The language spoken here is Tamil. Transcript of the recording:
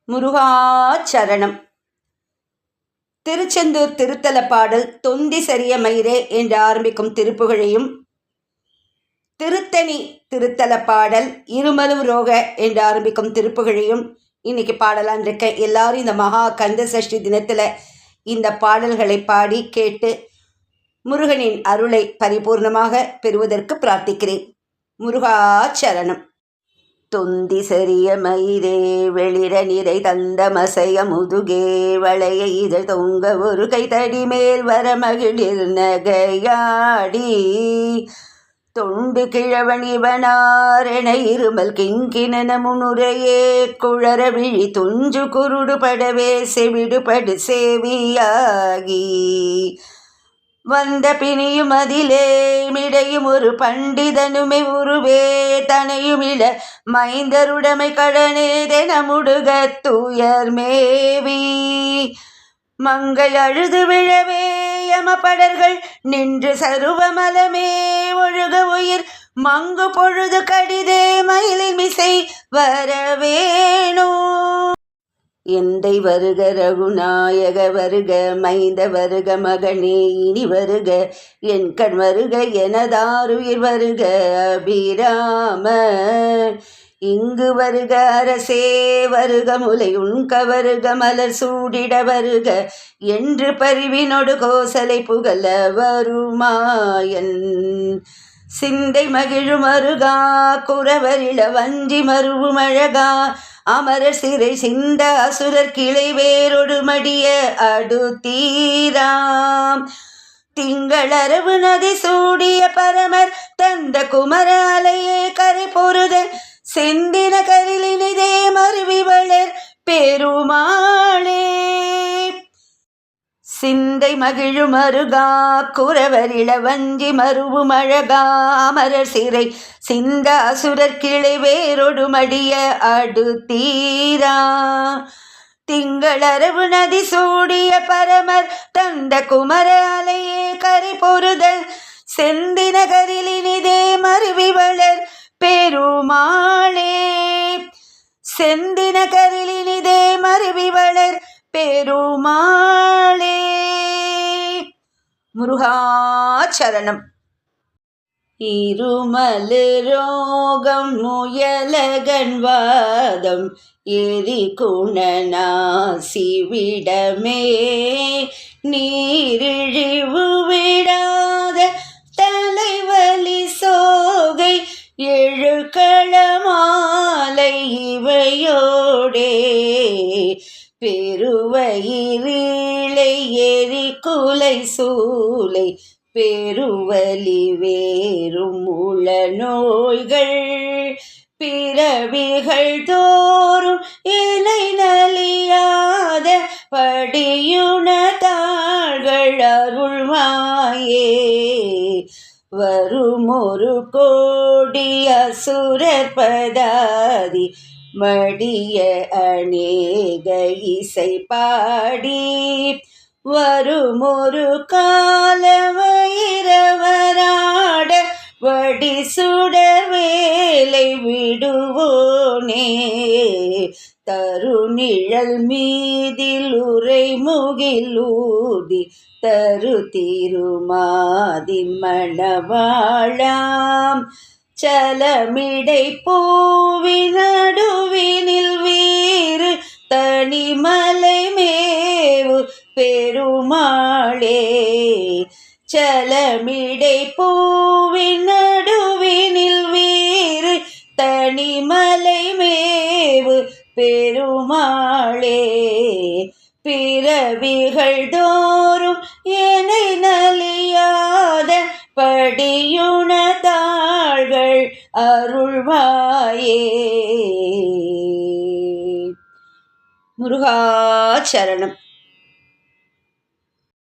முருகாச்சரணம். திருச்செந்தூர் திருத்தல பாடல் தொந்தி சரிய மயிரே என்று ஆரம்பிக்கும் திருப்புகழையும், திருத்தணி திருத்தல பாடல் இருமலும் ரோக என்று ஆரம்பிக்கும் திருப்புகழையும் இன்னைக்கு பாடலான் இருக்கேன். எல்லாரும் இந்த மகா கந்த சஷ்டி தினத்தில் இந்த பாடல்களை பாடி கேட்டு முருகனின் அருளை பரிபூர்ணமாக பெறுவதற்கு பிரார்த்திக்கிறேன். முருகாச்சரணம். தொந்தி சரிய மயிரே வெளிர நிறை தந்த மசைய முதுகே வளைய இதழ் தொங்க ஒரு கைத்தடி மேல் வர மகிழிர் நகையாடி தொண்டு கிழவன் இவனாரென இருமல் கிங்கின முன்னுரையே குழற விழி துஞ்சு குருடு படவே செவிடுபடு சேவியாகி வந்த பிணியும் அதிலே மிடையும் ஒரு பண்டிதனுமை உருவே தனையுமிழ மைந்தருடமை கடனேதென முடுக தூயர் மேவி மங்கை அழுது விழவே யமபடர்கள் நின்று சருவமலமே ஒழுக உயிர் மங்கு பொழுது கடிதே மயிலின் மிசை வரவேணோ. எந்தை வருக ரகுநாயக வருக மைந்த வருக மகனே இனி வருக என் கண் வருக எனதாருயிர் வருக அபிராம இங்கு வருக அரசே வருக முலை உண்க வருக மலர் சூடிட வருக என்று பரிவினொடு கோசலை புகழ வருமாயன் சிந்தை மகிழும் அருகா குறவரிள வஞ்சி மருவும் அழகா அமரர் சிறை சிந்த அசுரர் கிளை வேரொடு மடிய அடுத்தீராம் திங்களரவு நதி சூடிய பரமர் தந்த குமர அலையே கரை பொருத செந்தின கரிலினிதே மருவி வளர் பெருமாளே சிந்தை மகிழும் அருகா குறவரிள வஞ்சி மருவும் அழகா அமரர் சிறை சிந்த அசுரர் கிளை வேரொடு மடிய அடுத்தீரா திங்களரவு நதி சூடிய பரமர் தந்த குமர அலையே கரை பொருத செந்தின கரிலினிதே மருவி வளர் பெருமாளே செந்தின கரிலினிதே மருவி வளர் பெருமாளே. முருகாச்சரணம். இருமலு ரோகம் முயலகன் வாதம் எரி குணநாசி விடமே நீரிழிவு விடாத தலைவலி சோகை எழுக்களமாலை இவையோடே பெருவயிரீளை எரி குலை சூலை பெருவலி வேறும் உள நோய்கள் பிறவிகள் தோறும் இலை நலியாத படியுணத்தாள்கள் அருள்மாயே வருமொரு கோடி அசுரர் பதாதி மடிய அநேக இசை பாடி வருமொரு காலவயிரவராட வடி சுடர் வேலை விடுவோனே தருநிழல் மீதில் உரை முகிலூதி தரு திருமாதின் மணவாழாம் சலமிடை பூவின் நடுவினில் வீறு தனிமலை மேவு பெருமாளே சலமிடை பூவின் நடுவினில் வீறு தனிமலை மேவு பெருமாளே பிறவிகள் தோறும் என்னை நலியாத படியுணத்தாள்கள் அருள்வாயே. முருகாச்சரணம்.